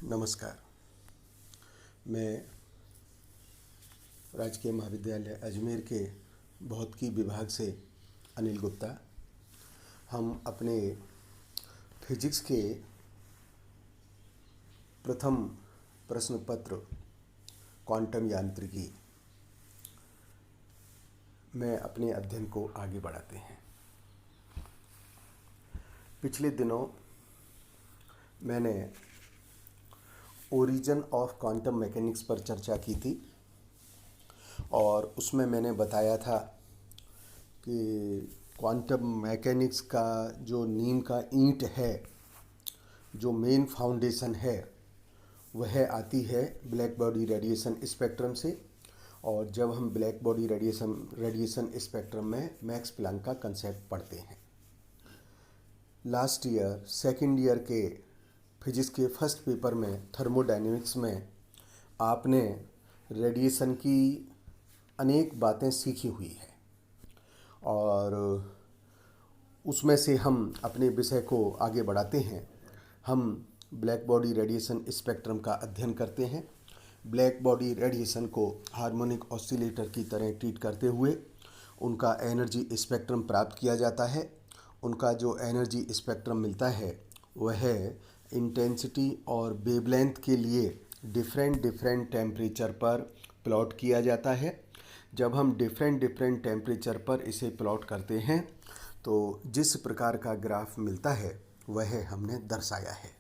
नमस्कार। मैं राजकीय महाविद्यालय अजमेर के भौतिकी विभाग से अनिल गुप्ता। हम अपने फिजिक्स के प्रथम प्रश्न पत्र क्वांटम यांत्रिकी में अपने अध्ययन को आगे बढ़ाते हैं। पिछले दिनों मैंने ओरिजिन ऑफ क्वांटम मैकेनिक्स पर चर्चा की थी और उसमें मैंने बताया था कि क्वांटम मैकेनिक्स का जो नींव का ईंट है, जो मेन फाउंडेशन है, वह आती है ब्लैक बॉडी रेडिएशन स्पेक्ट्रम से। और जब हम ब्लैक बॉडी रेडिएशन स्पेक्ट्रम में मैक्स प्लैंक का कंसेप्ट पढ़ते हैं, लास्ट ईयर सेकेंड ईयर के फिजिक्स के फर्स्ट पेपर में थर्मोडायनेमिक्स में आपने रेडिएशन की अनेक बातें सीखी हुई है और उसमें से हम अपने विषय को आगे बढ़ाते हैं। हम ब्लैक बॉडी रेडिएशन स्पेक्ट्रम का अध्ययन करते हैं। ब्लैक बॉडी रेडिएशन को हार्मोनिक ऑसिलेटर की तरह ट्रीट करते हुए उनका एनर्जी स्पेक्ट्रम प्राप्त किया जाता है। उनका जो एनर्जी स्पेक्ट्रम मिलता है वह इंटेंसिटी और वेवलेंथ के लिए डिफरेंट टेम्परेचर पर प्लॉट किया जाता है। जब हम डिफरेंट टेम्परेचर पर इसे प्लॉट करते हैं तो जिस प्रकार का ग्राफ मिलता है वह हमने दर्शाया है।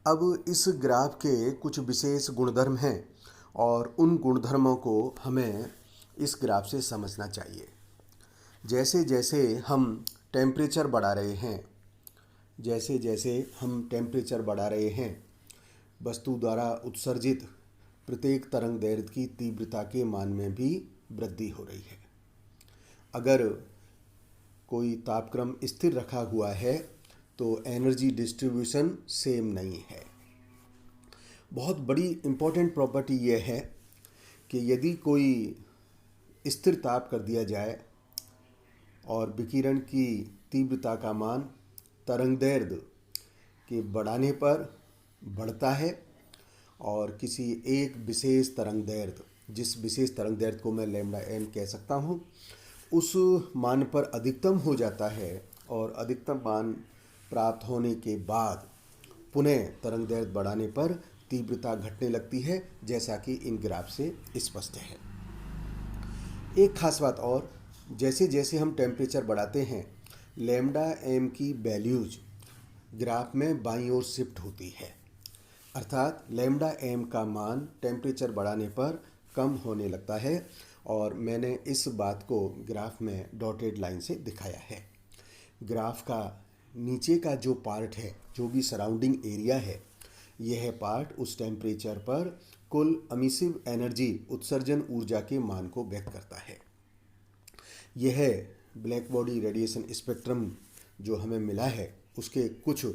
अब इस ग्राफ के कुछ विशेष गुणधर्म हैं और उन गुणधर्मों को हमें इस ग्राफ से समझना चाहिए। जैसे जैसे हम टेम्परेचर बढ़ा रहे हैं, वस्तु द्वारा उत्सर्जित प्रत्येक तरंग दैर्घ्य की तीव्रता के मान में भी वृद्धि हो रही है। अगर कोई तापक्रम स्थिर रखा हुआ है तो एनर्जी डिस्ट्रीब्यूशन सेम नहीं है। बहुत बड़ी इम्पोर्टेंट प्रॉपर्टी यह है कि यदि कोई स्थिर ताप कर दिया जाए और विकिरण की तीव्रता का मान तरंगदैर्घ्य के बढ़ाने पर बढ़ता है और किसी एक विशेष तरंगदैर्घ्य, जिस विशेष तरंगदैर्घ्य को मैं लैम्डा एम कह सकता हूँ, उस मान पर अधिकतम हो जाता है और अधिकतम मान प्राप्त होने के बाद पुनः तरंगदैर्घ्य बढ़ाने पर तीव्रता घटने लगती है, जैसा कि इन ग्राफ से स्पष्ट है। एक खास बात और, जैसे जैसे हम टेम्परेचर बढ़ाते हैं लैम्डा एम की वैल्यूज ग्राफ में बाईं ओर शिफ्ट होती है, अर्थात लैम्डा एम का मान टेम्परेचर बढ़ाने पर कम होने लगता है और मैंने इस बात को ग्राफ में डॉटेड लाइन से दिखाया है। ग्राफ का नीचे का जो पार्ट है, जो भी सराउंडिंग एरिया है, यह पार्ट उस टेम्परेचर पर कुल एमिसिव एनर्जी, उत्सर्जन ऊर्जा के मान को व्यक्त करता है। यह ब्लैक बॉडी रेडिएशन स्पेक्ट्रम जो हमें मिला है उसके कुछ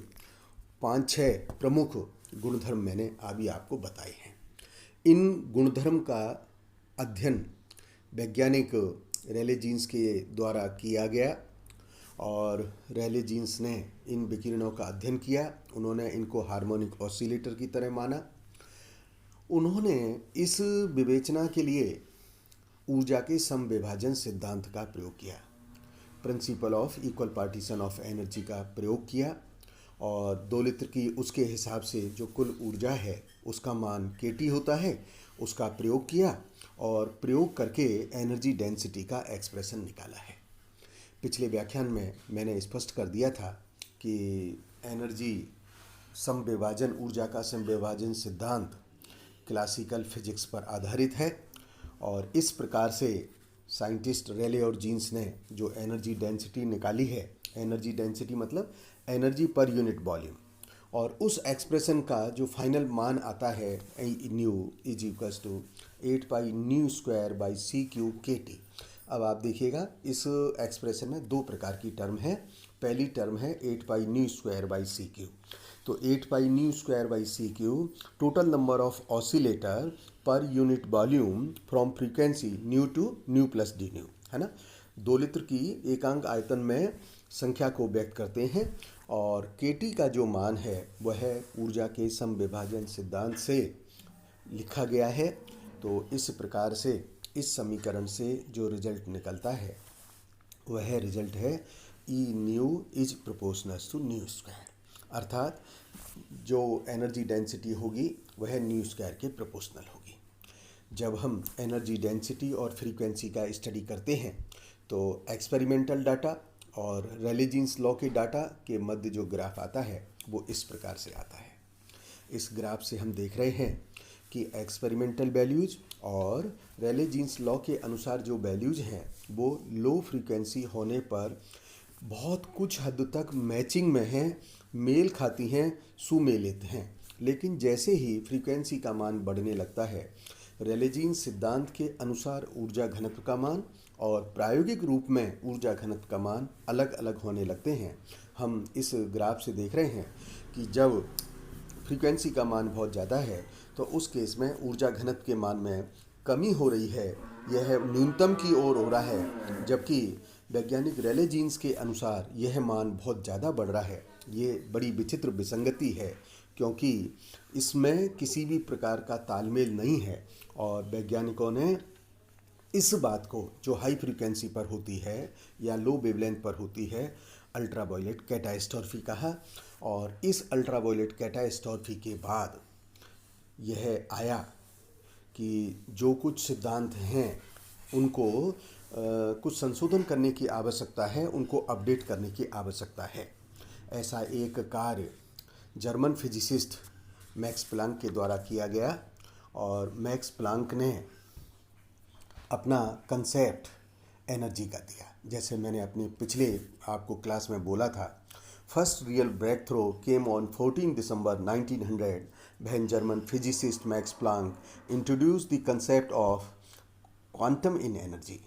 5-6 प्रमुख गुणधर्म मैंने अभी आपको बताए हैं। इन गुणधर्म का अध्ययन वैज्ञानिक रेले जीन्स के द्वारा किया गया और रेले जीन्स ने इन विकिरणों का अध्ययन किया। उन्होंने इनको हार्मोनिक ऑसिलेटर की तरह माना। उन्होंने इस विवेचना के लिए ऊर्जा के समविभाजन सिद्धांत का प्रयोग किया, principle of equal partition of energy का प्रयोग किया और 2 लित्र की उसके हिसाब से जो कुल ऊर्जा है उसका मान kT होता है, उसका प्रयोग किया और प्रयोग करके एनर्जी डेंसिटी का एक्सप्रेशन निकाला है। पिछले व्याख्यान में मैंने स्पष्ट कर दिया था कि एनर्जी समविभाजन, ऊर्जा का समविभाजन सिद्धांत क्लासिकल फिजिक्स पर आधारित है और इस प्रकार से साइंटिस्ट रेले और जीन्स ने जो एनर्जी डेंसिटी निकाली है, एनर्जी डेंसिटी मतलब एनर्जी पर यूनिट वॉल्यूम, और उस एक्सप्रेशन का जो फाइनल मान आता है nu is equals to 8π²/c³ kT। अब आप देखिएगा इस एक्सप्रेशन में 2 प्रकार की टर्म है। पहली टर्म है 8π²/c³। तो 8π²/c³ total number of oscillator per unit volume from frequency nu to nu plus d nu, है ना। 2 लित्र की एकांक आयतन में संख्या को व्यक्त करते हैं और केटी का जो मान है वह ऊर्जा के समविभाजन सिद्धांत से लिखा गया है। तो इस प्रकार से इस समीकरण से जो रिजल्ट निकलता है वह रिजल्ट है E nu is proportional to nu square, अर्थात जो एनर्जी डेंसिटी होगी वह न्यू स्क्वायर के प्रोपोर्शनल होगी। जब हम एनर्जी डेंसिटी और फ्रीक्वेंसी का स्टडी करते हैं तो एक्सपेरिमेंटल डाटा और रेले जीन्स लॉ के डाटा के मध्य जो ग्राफ आता है वो इस प्रकार से आता है। इस ग्राफ से हम देख रहे हैं कि एक्सपेरिमेंटल वैल्यूज़ और रेले जीन्स लॉ के अनुसार जो वैल्यूज़ हैं वो लो फ्रीक्वेंसी होने पर बहुत कुछ हद तक मैचिंग में हैं, मेल खाती हैं, सुमेलित हैं। लेकिन जैसे ही फ्रीक्वेंसी का मान बढ़ने लगता है, रेले जीन्स सिद्धांत के अनुसार ऊर्जा घनत्व का मान और प्रायोगिक रूप में ऊर्जा घनत्व का मान अलग अलग होने लगते हैं। हम इस ग्राफ से देख रहे हैं कि जब फ्रीक्वेंसी का मान बहुत ज़्यादा है तो उस केस में ऊर्जा घनत्व के मान में कमी हो रही है, यह न्यूनतम की ओर हो रहा है, जबकि वैज्ञानिक रेले जीन्स के अनुसार यह मान बहुत ज़्यादा बढ़ रहा है। ये बड़ी विचित्र विसंगति है क्योंकि इसमें किसी भी प्रकार का तालमेल नहीं है और वैज्ञानिकों ने इस बात को जो हाई फ्रीक्वेंसी पर होती है या लो वेवलेंथ पर होती है अल्ट्रावायलेट कैटास्ट्रॉफी कहा। और इस अल्ट्रावायलेट कैटास्ट्रॉफी के बाद यह आया कि जो कुछ सिद्धांत हैं उनको कुछ संशोधन करने की आवश्यकता है, उनको अपडेट करने की आवश्यकता है। ऐसा एक कार्य जर्मन फिजिसिस्ट मैक्स प्लांक के द्वारा किया गया और मैक्स प्लांक ने अपना कंसेप्ट एनर्जी का दिया। जैसे मैंने अपने पिछले आपको क्लास में बोला था, first real breakthrough came on 14 December 1900 when German physicist Max Planck introduced the concept of quantum in energy.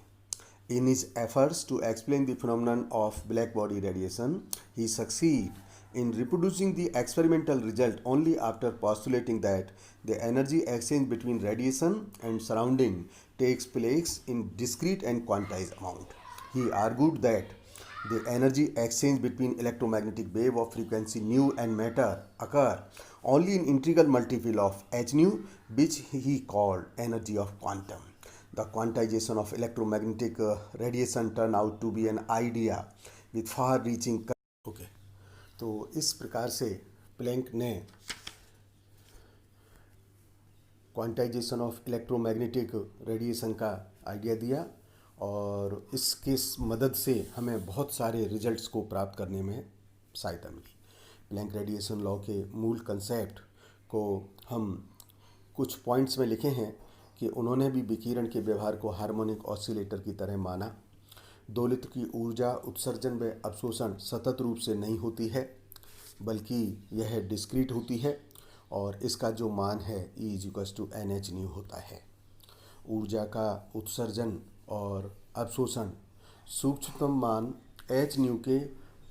In his efforts to explain the phenomenon of black body radiation, he succeeded in reproducing the experimental result only after postulating that the energy exchange between radiation and surrounding takes place in discrete and quantized amount. He argued that the energy exchange between electromagnetic wave of frequency nu and matter occur only in integral multiple of h nu, which he called energy of quantum. The quantization of electromagnetic radiation turned out to be an idea with far-reaching. Okay. तो इस प्रकार से Planck ने quantization of electromagnetic radiation का idea दिया और इसके मदद से हमें बहुत सारे रिजल्ट्स को प्राप्त करने में सहायता मिली। प्लैंक रेडिएशन लॉ के मूल कंसेप्ट को हम कुछ पॉइंट्स में लिखे हैं कि उन्होंने भी विकिरण के व्यवहार को हार्मोनिक ऑसिलेटर की तरह माना। दोलित्र की ऊर्जा उत्सर्जन व अवशोषण सतत रूप से नहीं होती है बल्कि यह डिस्क्रीट होती है और इसका जो मान है E=Nhν होता है। ऊर्जा का उत्सर्जन और अवशोषण सूक्ष्मतम मान hν के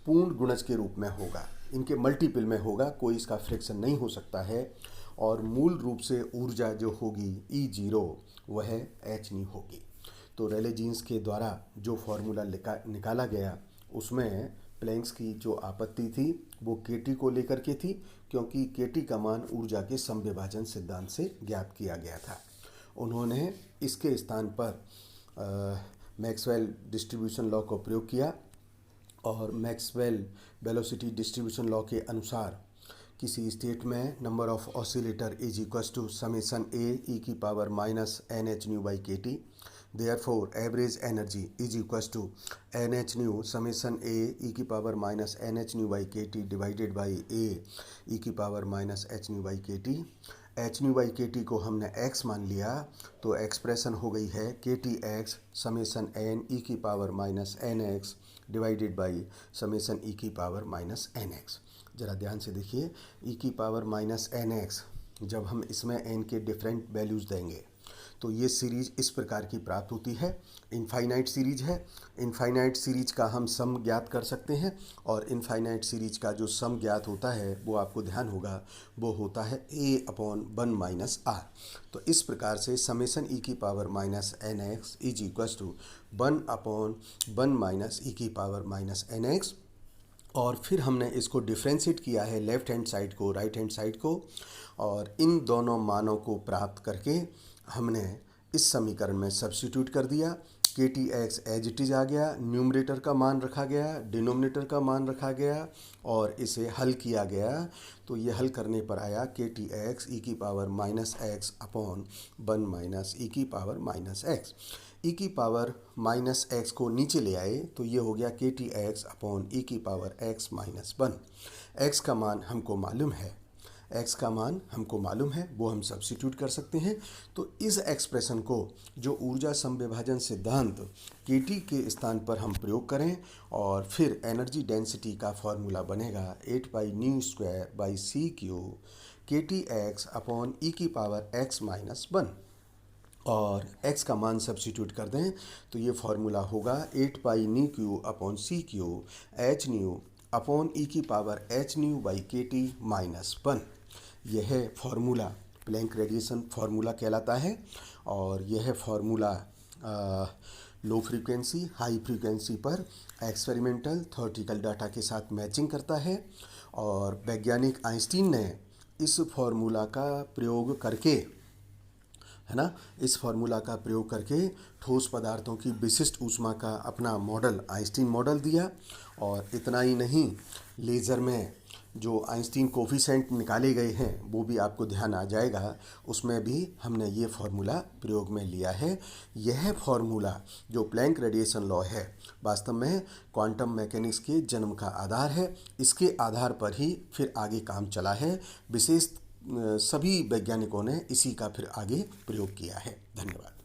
पूर्ण गुणज के रूप में होगा, इनके मल्टीपल में होगा, कोई इसका फ्रैक्शन नहीं हो सकता है। और मूल रूप से ऊर्जा जो होगी E0 वह hν होगी। तो रेले जीन्स के द्वारा जो फॉर्मूला निकाला गया उसमें प्लैंक्स की जो आपत्ति थी वो केटी को लेकर के थी, क्योंकि केटी का मान ऊर्जा के समविभाजन सिद्धांत से ज्ञात किया गया था। उन्होंने इसके स्थान पर मैक्सवेल डिस्ट्रीब्यूशन लॉ का प्रयोग किया और मैक्सवेल वेलोसिटी डिस्ट्रीब्यूशन लॉ के अनुसार किसी स्टेट में number of oscillator =summation a e⁻⁻nhν/kT। Therefore, average energy =Nhν summation a e⁻⁻nhν/kT divided by a e⁻⁻hν/kT। hν/kT को हमने x मान लिया तो एक्सप्रेशन हो गई है kTx summation n e⁻⁻nx divided by summation e⁻⁻nx। ज़रा ध्यान से देखिए, e⁻⁻nx जब हम इसमें n के डिफरेंट वैल्यूज़ देंगे तो ये सीरीज इस प्रकार की प्राप्त होती है। इनफाइनाइट सीरीज है, इनफाइनाइट सीरीज का हम सम ज्ञात कर सकते हैं और इनफाइनाइट सीरीज का जो सम ज्ञात होता है वो आपको ध्यान होगा वो होता है a/1 - r। तो इस प्रकार से समेशन e⁻⁻nx = 1/1 - e⁻⁻nx और फिर हमने इसको डिफ्रेंशिएट किया है लेफ़्ट हैंड साइड को राइट हैंड साइड को, और इन दोनों मानों को प्राप्त करके हमने इस समीकरण में सब्स्टिट्यूट कर दिया। K T X as it is आ गया, न्यूमरेटर का मान रखा गया, डिनोमिनेटर का मान रखा गया और इसे हल किया गया। तो ये हल करने पर आया के टी एक्स ई की पावर माइनस एक्स अपॉन 1 माइनस ई की पावर माइनस एक्स। ई की पावर माइनस एक्स को नीचे ले आए तो ये हो गया के टी एक्स अपॉन ई की पावर एक्स माइनस 1। एक्स का मान हमको मालूम है, एक्स का मान हमको मालूम है, वो हम सब्स्टिट्यूट कर सकते हैं। तो इस एक्सप्रेशन को जो ऊर्जा समविभाजन सिद्धांत के टी के स्थान पर हम प्रयोग करें और फिर एनर्जी डेंसिटी का फॉर्मूला बनेगा 8π²/c³ के टी एक्स अपॉन ई की पावर एक्स माइनस 1 और x का मान सब्स्टिट्यूट कर दें तो ये फार्मूला होगा 8π/c³ h न्यू अपॉन ई की पावर h न्यू बाई के टी माइनस 1। यह फार्मूला प्लैंक रेडिएशन फार्मूला कहलाता है और यह formula low frequency high frequency पर एक्सपेरिमेंटल थ्योरेटिकल डाटा के साथ मैचिंग करता है। और वैज्ञानिक आइंस्टीन ने इस फार्मूला का प्रयोग करके, है ना, इस फार्मूला का प्रयोग करके ठोस पदार्थों की विशिष्ट ऊष्मा का अपना मॉडल आइंस्टीन मॉडल दिया। और इतना ही नहीं, लेज़र में जो आइंस्टीन कोफिशिएंट निकाले गए हैं वो भी आपको ध्यान आ जाएगा, उसमें भी हमने ये फार्मूला प्रयोग में लिया है। यह फार्मूला जो प्लैंक रेडिएशन लॉ है वास्तव में क्वांटम मैकेनिक्स के जन्म का आधार है। इसके आधार पर ही फिर आगे काम चला है। विशेष सभी वैज्ञानिकों ने इसी का फिर आगे प्रयोग किया है। धन्यवाद।